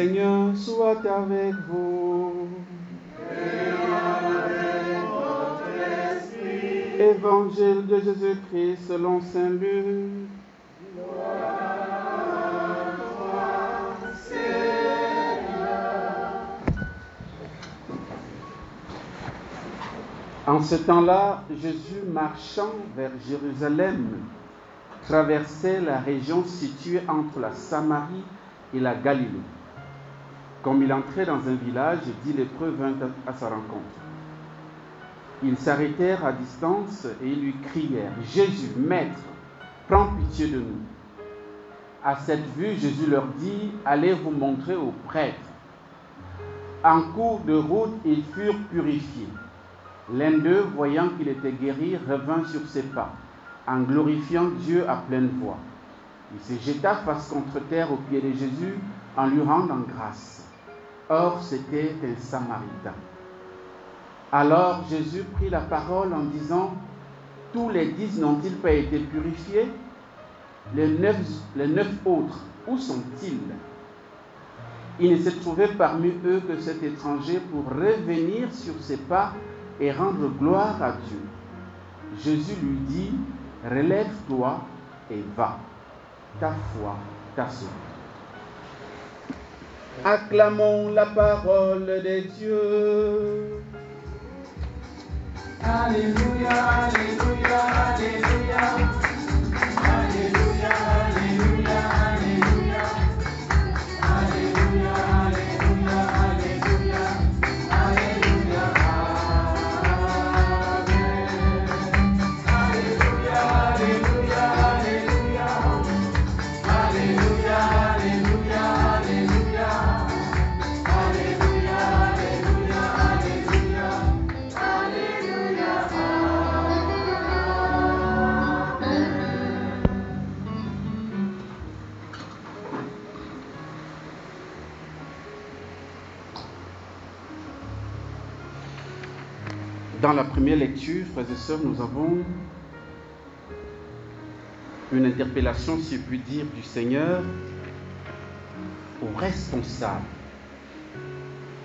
Seigneur soit avec vous. Et avec votre esprit. Évangile de Jésus-Christ selon saint Luc. Gloire à toi, Seigneur. En ce temps-là, Jésus, marchant vers Jérusalem, traversait la région située entre la Samarie et la Galilée. Comme il entrait dans un village, 10 lépreux vinrent à sa rencontre. Ils s'arrêtèrent à distance et ils lui crièrent « Jésus, Maître, prends pitié de nous. » À cette vue, Jésus leur dit « Allez vous montrer aux prêtres. » En cours de route, ils furent purifiés. L'un d'eux, voyant qu'il était guéri, revint sur ses pas, en glorifiant Dieu à pleine voix. Il se jeta face contre terre aux pieds de Jésus en lui rendant grâce. Or, c'était un Samaritain. Alors Jésus prit la parole en disant « Tous les 10 n'ont-ils pas été purifiés? Les neuf autres, où sont-ils » Il ne se trouvait parmi eux que cet étranger pour revenir sur ses pas et rendre gloire à Dieu. Jésus lui dit « Relève-toi et va. Ta foi t'a sauvé. » Acclamons la parole de Dieu. Alléluia, alléluia, alléluia. Alléluia, alléluia, alléluia. Alléluia, alléluia, alléluia. Alléluia, amen. Alléluia, alléluia, alléluia. Alléluia, alléluia, alléluia. Alléluia, alléluia, alléluia. Alléluia, amen. Dans la première lecture, frères et sœurs, nous avons une interpellation, si je puis dire, du Seigneur aux responsables,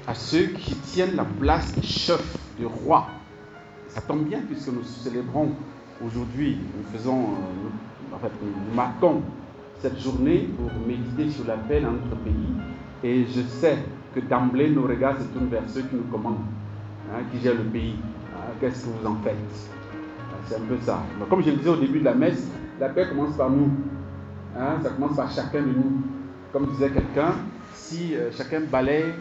à ceux qui tiennent la place de chef, de roi. Ça tombe bien puisque nous célébrons aujourd'hui, nous marquons cette journée pour méditer sur la paix dans notre pays. Et je sais que d'emblée, nos regards se tournent vers ceux qui nous commandent, qui gèrent le pays. Qu'est-ce que vous en faites? C'est un peu ça. Mais comme je le disais au début de la messe, la paix commence par nous. Ça commence par chacun de nous. Comme disait quelqu'un, si chacun balaye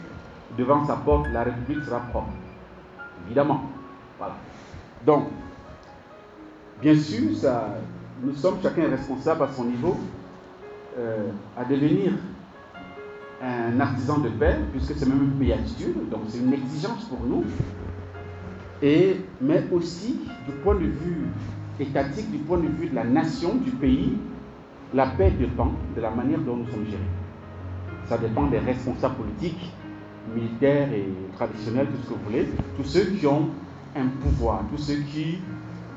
devant sa porte, la République sera propre. Évidemment. Voilà. Donc, bien sûr, nous sommes chacun responsable à son niveau à devenir un artisan de paix, puisque c'est même une béatitude, donc c'est une exigence pour nous. Mais aussi, du point de vue étatique, du point de vue de la nation, du pays, la paix dépend de la manière dont nous sommes gérés. Ça dépend des responsables politiques, militaires et traditionnels, tout ce que vous voulez, tous ceux qui ont un pouvoir, tous ceux qui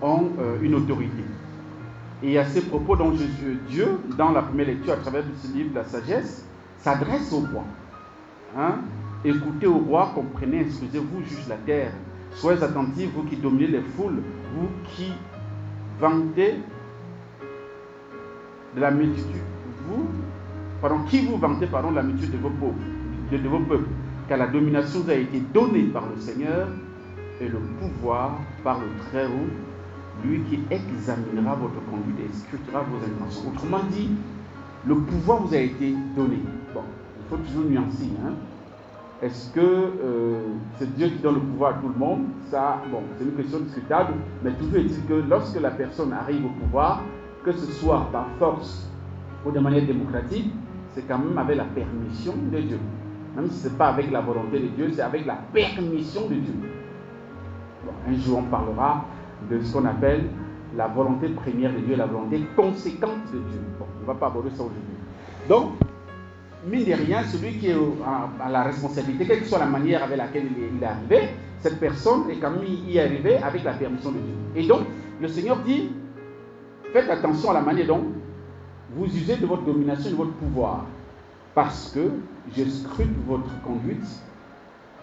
ont une autorité. Et à ces propos, dont Dieu, dans la première lecture, à travers ce livre de la sagesse, s'adresse au roi. Écoutez au roi, comprenez, instruisez-vous, juge la terre. Soyez attentifs, vous qui dominez les foules, vous qui vantez de la multitude, qui vous vantez de la multitude de vos peuples, car la domination vous a été donnée par le Seigneur et le pouvoir par le Très-Haut, lui qui examinera votre conduite et scrutera vos intentions. Autrement dit, le pouvoir vous a été donné. Bon, il faut toujours nuancer. Est-ce que c'est Dieu qui donne le pouvoir à tout le monde? Ça, bon, c'est une question discutable, mais toujours est-il que lorsque la personne arrive au pouvoir, que ce soit par force ou de manière démocratique, c'est quand même avec la permission de Dieu. Même si ce n'est pas avec la volonté de Dieu, c'est avec la permission de Dieu. Bon, un jour, on parlera de ce qu'on appelle la volonté première de Dieu, la volonté conséquente de Dieu. Bon, on ne va pas aborder ça aujourd'hui. Donc, mine de rien, celui qui est à la responsabilité, quelle que soit la manière avec laquelle il est arrivé, cette personne est quand même y arrivée avec la permission de Dieu. Et donc, le Seigneur dit, faites attention à la manière dont vous usez de votre domination, de votre pouvoir. parce que je scrute votre conduite.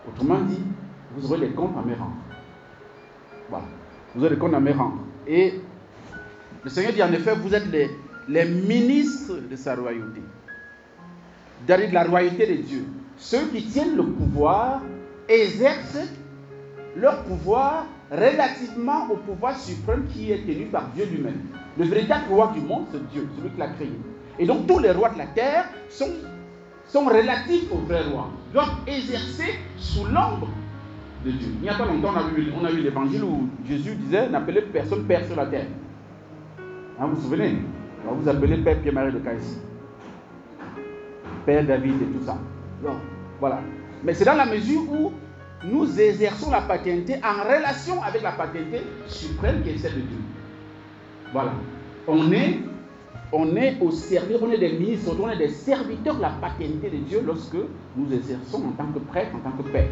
Autrement dit, vous aurez des comptes à me rendre. Voilà. Vous aurez des comptes à me rendre. Et le Seigneur dit en effet, vous êtes les ministres de sa royauté. De la royauté de Dieu. Ceux qui tiennent le pouvoir exercent leur pouvoir relativement au pouvoir suprême qui est tenu par Dieu lui-même. Le véritable roi du monde, c'est Dieu, celui qui l'a créé. Et donc tous les rois de la terre sont relatifs au vrai roi. Ils doivent exercer sous l'ombre de Dieu. Il n'y a pas longtemps, on a eu l'évangile où Jésus disait, n'appelez personne père sur la terre. Hein, vous vous souvenez? Alors vous appelez Père Pierre-Marie de Caïs, Père David et tout ça. Donc, voilà. Mais c'est dans la mesure où nous exerçons la paternité en relation avec la paternité suprême qui est celle de Dieu. Voilà. On est au service, on est des ministres, on est des serviteurs de la paternité de Dieu lorsque nous exerçons en tant que prêtre, en tant que père.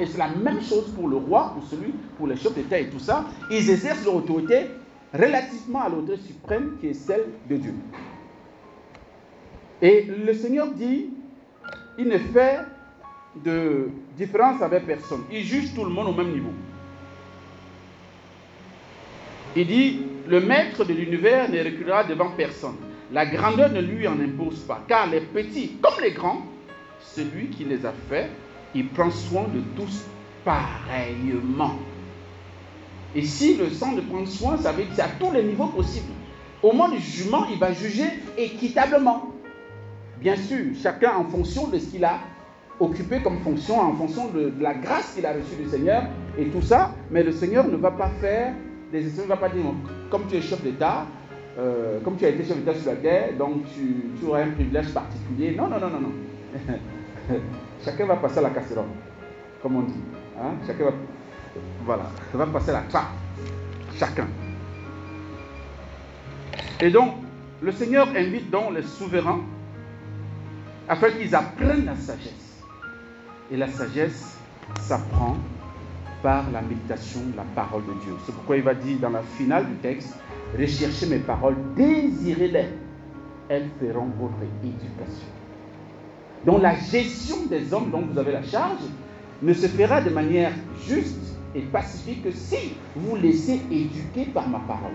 Et c'est la même chose pour le roi, pour les chefs d'État et tout ça. Ils exercent leur autorité relativement à l'autorité suprême qui est celle de Dieu. Et le Seigneur dit, il ne fait de différence avec personne. Il juge tout le monde au même niveau. Il dit, le maître de l'univers ne reculera devant personne. La grandeur ne lui en impose pas. Car les petits comme les grands, celui qui les a faits, il prend soin de tous pareillement. Et si le sang de prendre soin, ça veut dire que c'est à tous les niveaux possibles. Au moment du jugement, il va juger équitablement. Bien sûr, chacun en fonction de ce qu'il a occupé comme fonction, en fonction de la grâce qu'il a reçue du Seigneur et tout ça. Mais le Seigneur ne va pas faire des exceptions, il ne va pas dire, comme tu es chef d'État, comme tu as été chef d'État sur la terre, donc tu auras un privilège particulier. Non, non, non, non, non. Chacun va passer à la casserole, comme on dit. Hein? Chacun va passer à la trappe. Chacun. Et donc, le Seigneur invite donc les souverains afin qu'ils apprennent la sagesse. Et la sagesse s'apprend par la méditation de la parole de Dieu. C'est pourquoi il va dire dans la finale du texte, recherchez mes paroles, désirez-les, elles feront votre éducation. Donc la gestion des hommes dont vous avez la charge ne se fera de manière juste et pacifique que si vous laissez éduquer par ma parole.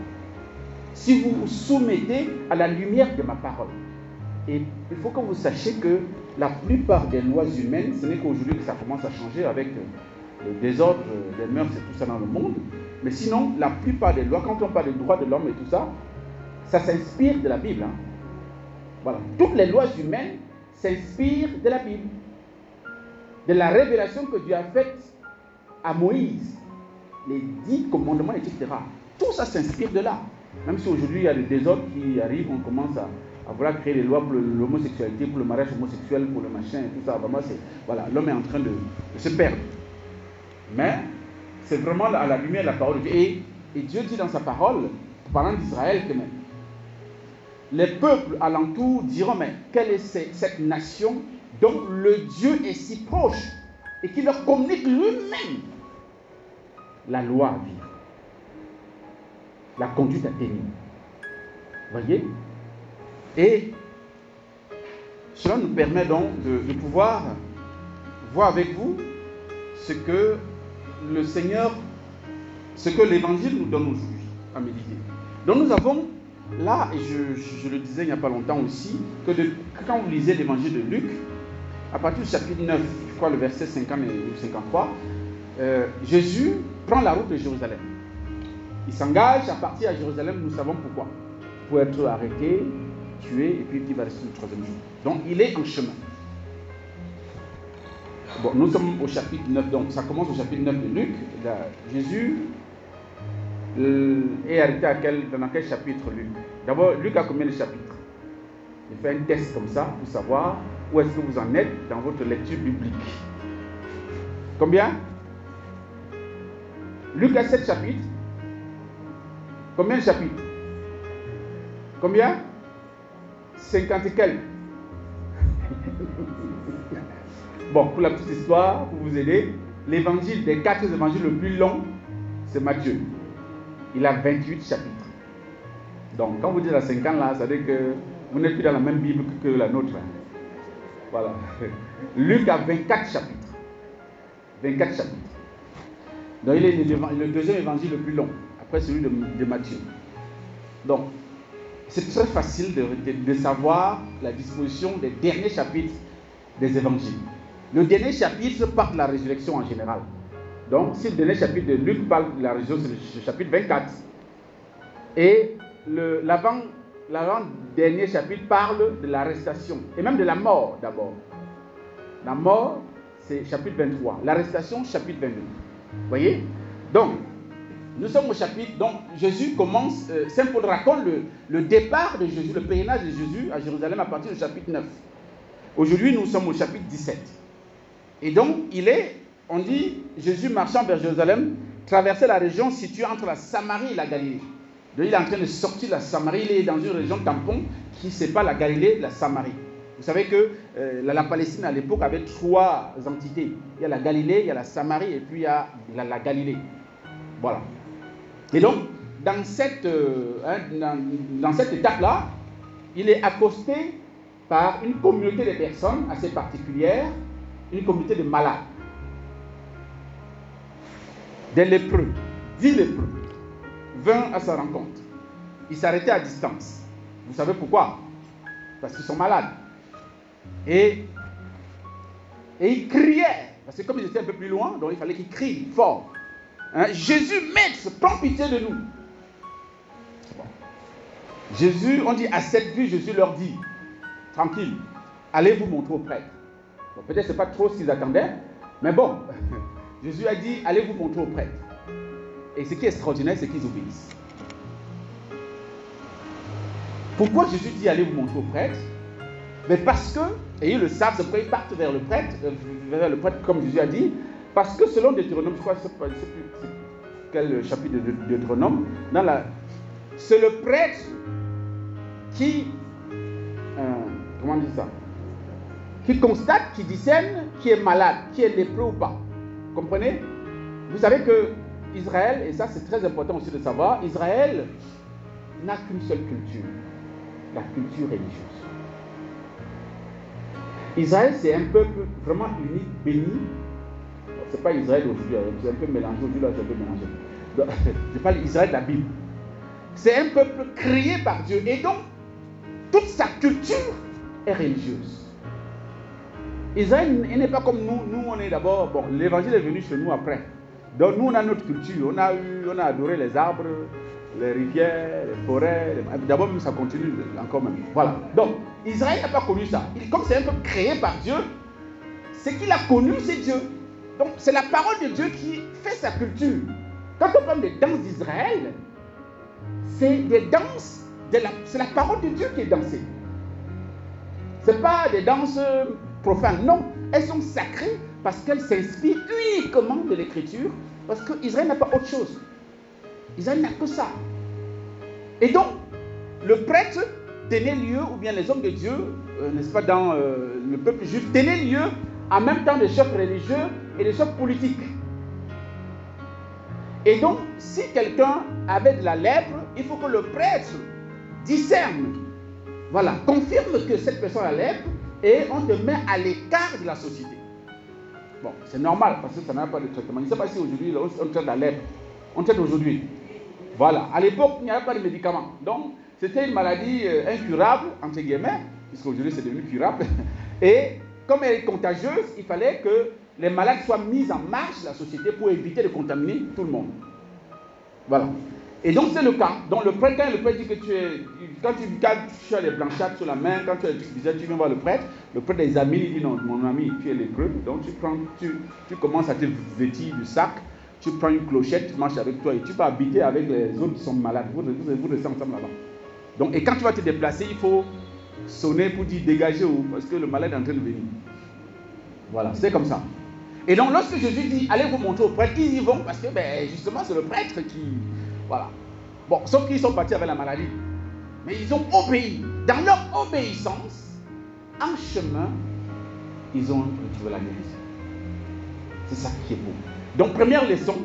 Si vous vous soumettez à la lumière de ma parole. Et il faut que vous sachiez que la plupart des lois humaines, ce n'est qu'aujourd'hui que ça commence à changer avec le désordre, les mœurs et tout ça dans le monde. Mais sinon, la plupart des lois, quand on parle des droits de l'homme et tout ça, ça s'inspire de la Bible. Hein. Voilà. Toutes les lois humaines s'inspirent de la Bible. De la révélation que Dieu a faite à Moïse. Les 10 commandements, etc. Tout ça s'inspire de là. Même si aujourd'hui il y a des désordres qui arrivent, on commence à vouloir créer des lois pour l'homosexualité, pour le mariage homosexuel, pour le machin et tout ça. Vraiment, voilà, l'homme est en train de se perdre. Mais c'est vraiment à la lumière de la parole de Dieu. Et Dieu dit dans sa parole, parlant d'Israël, que même les peuples alentour diront, mais quelle est cette nation dont le Dieu est si proche et qui leur communique lui-même la loi à vivre, la conduite à tenir. Voyez? Et cela nous permet donc de pouvoir voir avec vous ce que le Seigneur, ce que l'Évangile nous donne aujourd'hui à méditer. Donc nous avons là, et je le disais il n'y a pas longtemps aussi, que quand vous lisez l'Évangile de Luc, à partir du chapitre 9, je crois le verset 50 et 53, Jésus prend la route de Jérusalem. Il s'engage à partir à Jérusalem, nous savons pourquoi. Pour être arrêté, tué, et puis il va rester le 3e jour. Donc il est en chemin. Bon, nous sommes au chapitre 9, donc ça commence au chapitre 9 de Luc. Là, Jésus est arrêté dans quel chapitre Luc? D'abord, Luc a combien de chapitres? Il fait un test comme ça pour savoir où est-ce que vous en êtes dans votre lecture biblique. Combien? Luc a 7 chapitres. Combien de chapitres? Combien? 50 et quelques. Bon, pour la petite histoire, pour vous aider, l'évangile des 4 évangiles le plus long, c'est Matthieu. Il a 28 chapitres. Donc, quand vous dites la 50 là, ça veut dire que vous n'êtes plus dans la même Bible que la nôtre. Voilà. Luc a 24 chapitres. 24 chapitres. Donc il est le deuxième évangile le plus long, après celui de Matthieu. Donc, c'est très facile de savoir la disposition des derniers chapitres des évangiles. Le dernier chapitre parle de la résurrection en général. Donc, si le dernier chapitre de Luc parle de la résurrection, c'est le chapitre 24. Et l'avant-dernier chapitre parle de l'arrestation et même de la mort d'abord. La mort, c'est chapitre 23. L'arrestation, chapitre 22. Vous voyez? Donc, nous sommes au chapitre. Donc, Jésus commence. Saint Paul raconte le départ de Jésus, le pèlerinage de Jésus à Jérusalem à partir du chapitre 9. Aujourd'hui, nous sommes au chapitre 17. Et donc, on dit, Jésus marchant vers Jérusalem, traversait la région située entre la Samarie et la Galilée. Donc, il est en train de sortir de la Samarie. Il est dans une région tampon qui sépare la Galilée de la Samarie. Vous savez que la Palestine à l'époque avait 3 entités. Il y a la Galilée, il y a la Samarie et puis il y a la Galilée. Voilà. Et donc, dans cette étape-là, il est accosté par une communauté de personnes assez particulière, une communauté de malades. Des lépreux, 10 lépreux, 20 à sa rencontre. Ils s'arrêtaient à distance. Vous savez pourquoi? Parce qu'ils sont malades. Et ils criaient, parce que comme ils étaient un peu plus loin, donc il fallait qu'ils crient fort. Jésus, maître, prends pitié de nous. Bon. Jésus, on dit à cette vue, Jésus leur dit, tranquille, allez vous montrer au prêtre. Bon, peut-être ce n'est pas trop ce qu'ils attendaient, mais bon, Jésus a dit, allez vous montrer au prêtre. Et ce qui est extraordinaire, c'est qu'ils obéissent. Pourquoi Jésus dit, allez vous montrer au prêtre? Mais parce que, et ils le savent, c'est pourquoi ils partent vers le prêtre comme Jésus a dit, parce que selon Deutéronome, je crois que je ne sais plus quel chapitre de Deutéronome, c'est le prêtre qui, comment on dit ça, qui constate, qui discerne qui est malade, qui est lépreux ou pas. Vous comprenez? Vous savez que Israël, et ça c'est très important aussi de savoir, Israël n'a qu'une seule culture, la culture religieuse. Israël, c'est un peuple vraiment unique, béni. Ce n'est pas Israël aujourd'hui, c'est un peu mélangé. Aujourd'hui, là, c'est un peu mélangé. Donc, je parle d'Israël de la Bible. C'est un peuple créé par Dieu. Et donc, toute sa culture est religieuse. Israël n'est pas comme nous. Nous, on est d'abord... Bon, l'évangile est venu chez nous après. Donc, nous, on a notre culture. On a adoré les arbres, les rivières, les forêts. D'abord, même, ça continue encore même. Voilà. Donc, Israël n'a pas connu ça. Comme c'est un peuple créé par Dieu, ce qu'il a connu, c'est Dieu. Donc, c'est la parole de Dieu qui fait sa culture. Quand on parle des danses d'Israël, c'est des danses, c'est la parole de Dieu qui est dansée. Ce n'est pas des danses profanes, non. Elles sont sacrées parce qu'elles s'inspirent uniquement de l'Écriture, parce qu'Israël n'a pas autre chose. Israël n'a que ça. Et donc, le prêtre tenait lieu, ou bien les hommes de Dieu, n'est-ce pas, dans le peuple juif, tenaient lieu en même temps des chefs religieux et des chefs politiques. Et donc, si quelqu'un avait de la lèpre, il faut que le prêtre discerne, voilà, confirme que cette personne a la lèpre et on te met à l'écart de la société. Bon, c'est normal parce que ça n'a pas de traitement. Je ne sais pas si aujourd'hui on traite la lèpre. On traite aujourd'hui. Voilà. À l'époque, il n'y avait pas de médicaments. Donc, c'était une maladie incurable, entre guillemets, puisqu'aujourd'hui c'est devenu curable. Et comme elle est contagieuse, il fallait que les malades soient mis en marche de la société pour éviter de contaminer tout le monde. Voilà. Et donc c'est le cas. Donc le prêtre, quand le prêtre dit que quand tu as les blanchâtres sur la main, quand tu as les trucs bizarres, tu viens voir le prêtre examine, il dit non, mon ami, tu es lépreux. Donc tu commences à te vêtir du sac, tu prends une clochette, tu marches avec toi et tu vas habiter avec les autres qui sont malades. Vous restez ensemble là-bas. Donc, et quand tu vas te déplacer, il faut sonner pour dire dégagez parce que le malade est en train de venir. Voilà, c'est comme ça. Et donc, lorsque Jésus dit allez vous montrer au prêtre, ils y vont parce que justement c'est le prêtre qui. Voilà. Bon, sauf qu'ils sont partis avec la maladie. Mais ils ont obéi. Dans leur obéissance, en chemin, ils ont retrouvé la guérison. C'est ça qui est beau. Donc, première leçon,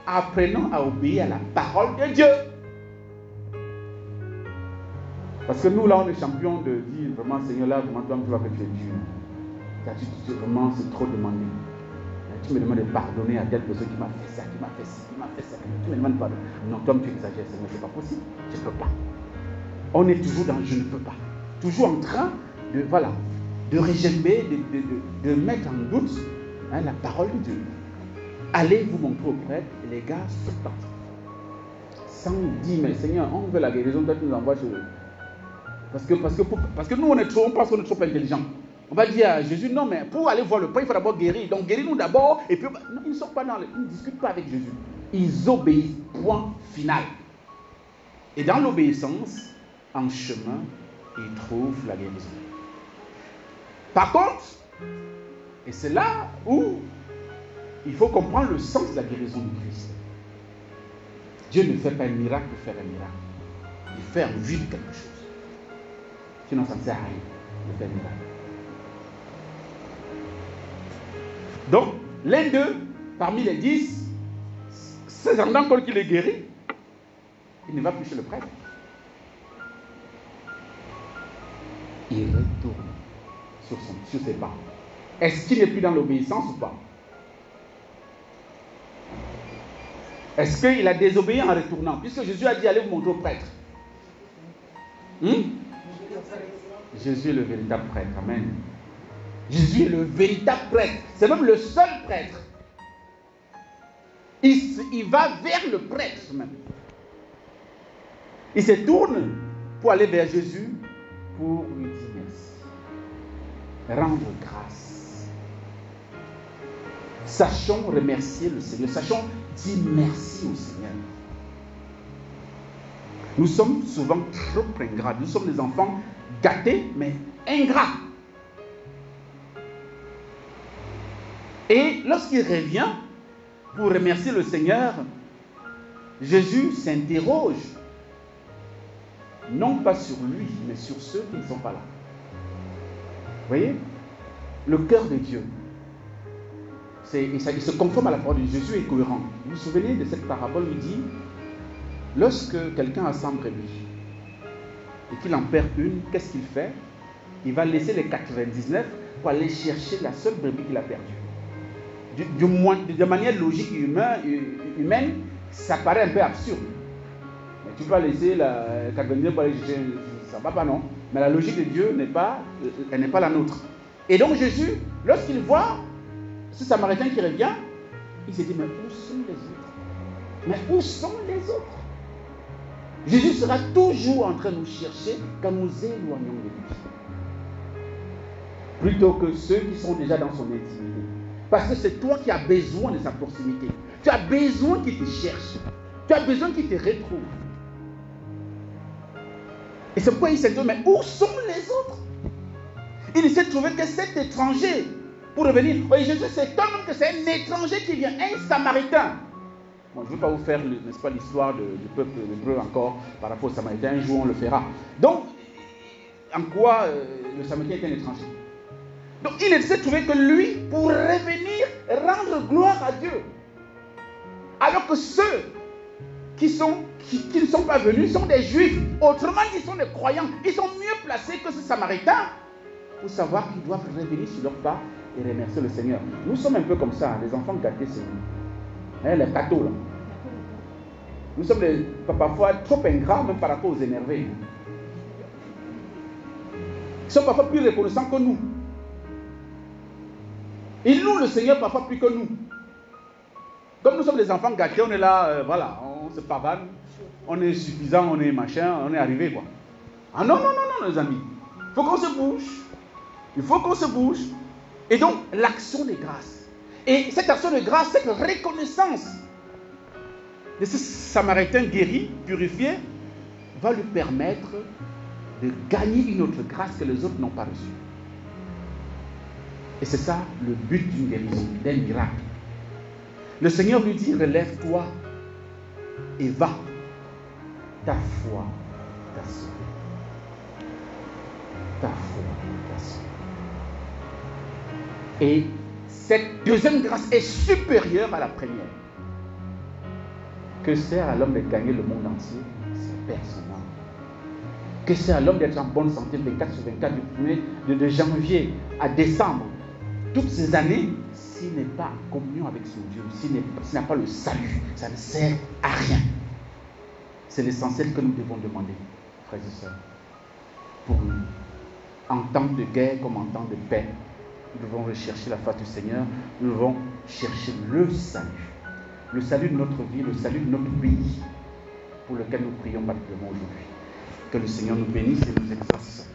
apprenons à obéir à la parole de Dieu. Parce que nous, là, on est champion de dire vraiment, Seigneur, là, vraiment, toi, tu vois que tu es dur. Vraiment, c'est trop demandé. Tu me demandes de pardonner à telle personne qui m'a fait ça, qui m'a fait ci, qui m'a fait ça. Tu me demandes pardon. Non, toi, tu exagères, Seigneur, c'est pas possible. Je ne peux pas. On est toujours dans je ne peux pas. Toujours en train de, voilà, de régerber, de mettre en doute la parole de Dieu. Allez vous montrer au prêtre et les gars se tentent. Sans dire, mais Seigneur, on veut la guérison, toi tu nous envoies sur eux. Parce que nous, on pense qu'on est trop intelligent. On va dire à Jésus, non, mais pour aller voir le prêtre, il faut d'abord guérir. Donc guéris-nous d'abord, et puis non, ils ne sont pas ils ne discutent pas avec Jésus. Ils obéissent, point final. Et dans l'obéissance, en chemin, ils trouvent la guérison. Par contre, et c'est là où il faut comprendre le sens de la guérison de Christ. Dieu ne fait pas un miracle pour faire un miracle. Il fait en vue de quelque chose. Sinon, ça ne sert à rien de faire un miracle. Donc, l'un d'eux, parmi les 10, c'est encore qu'il est guéri. Il ne va plus chez le prêtre. Il retourne sur ses pas. Est-ce qu'il n'est plus dans l'obéissance ou pas? Est-ce qu'il a désobéi en retournant? Puisque Jésus a dit, allez vous montrer au prêtre. Jésus est le véritable prêtre. Amen. Jésus est le véritable prêtre. C'est même le seul prêtre. Il va vers le prêtre même. Il se tourne pour aller vers Jésus pour lui dire merci. Rendre grâce. Sachons remercier le Seigneur. Sachons dire merci au Seigneur. Nous sommes souvent trop ingrats. Nous sommes des enfants gâtés, mais ingrats. Et lorsqu'il revient pour remercier le Seigneur, Jésus s'interroge, non pas sur lui, mais sur ceux qui ne sont pas là. Vous voyez? Le cœur de Dieu. Il se conforme à la parole de Dieu. Jésus est cohérent. Vous vous souvenez de cette parabole? Il dit, lorsque quelqu'un a 100 brebis et qu'il en perd une, qu'est-ce qu'il fait? Il va laisser les 99 pour aller chercher la seule brebis qu'il a perdue. De manière logique humaine, ça paraît un peu absurde. Mais tu vas laisser la 99 pour aller chercher, ça ne va pas, non? Mais la logique de Dieu n'est pas la nôtre. Et donc Jésus, lorsqu'il voit ce Samaritain qui revient, il se dit, mais où sont les autres? Mais où sont les autres? Jésus sera toujours en train de nous chercher quand nous éloignons de lui. Plutôt que ceux qui sont déjà dans son intimité. Parce que c'est toi qui as besoin de sa proximité. Tu as besoin qu'il te cherche. Tu as besoin qu'il te retrouve. Et c'est pourquoi il s'est dit, mais où sont les autres? Il ne s'est trouvé que cet étranger pour revenir. Oui, Jésus s'étonne que c'est un étranger qui vient, un Samaritain. Bon, je ne veux pas vous faire, n'est-ce pas, l'histoire du peuple hébreu encore par rapport aux Samaritains. Un jour, on le fera. Donc, en quoi le Samaritain est un étranger? Donc, il ne s'est trouvé que lui pour revenir rendre gloire à Dieu. Alors que ceux qui ne sont pas venus sont des Juifs. Autrement, ils sont des croyants. Ils sont mieux placés que ce Samaritain pour savoir qu'ils doivent revenir sur leurs pas et remercier le Seigneur. Nous sommes un peu comme ça, les enfants gâtés, c'est nous. Les cathos, là. Nous sommes parfois trop ingrats, même par rapport aux énervés. Ils sont parfois plus reconnaissants que nous. Ils louent le Seigneur parfois plus que nous. Comme nous sommes des enfants gâtés, on est là, voilà, on se pavane, on est suffisant, on est machin, on est arrivé, quoi. Ah non, les amis. Il faut qu'on se bouge. Il faut qu'on se bouge. Et donc, l'action de grâce. Et cette action de grâce, cette reconnaissance de ce Samaritain guéri, purifié, va lui permettre de gagner une autre grâce que les autres n'ont pas reçue. Et c'est ça le but d'une guérison, d'un miracle. Le Seigneur lui dit, relève-toi et va. Ta foi t'a sauvé. Ta foi t'a sauvé. Et cette deuxième grâce est supérieure à la première. Que sert à l'homme de gagner le monde entier? C'est perd son âme. Que c'est à l'homme d'être en bonne santé 24 sur 24 de janvier à décembre. Toutes ces années, s'il n'est pas en communion avec son Dieu, s'il n'a pas le salut, ça ne sert à rien. C'est l'essentiel que nous devons demander, frères et sœurs, pour nous. En temps de guerre comme en temps de paix, nous devons rechercher la face du Seigneur, nous devons chercher le salut de notre vie, le salut de notre pays, pour lequel nous prions particulièrement aujourd'hui. Que le Seigneur nous bénisse et nous exauce.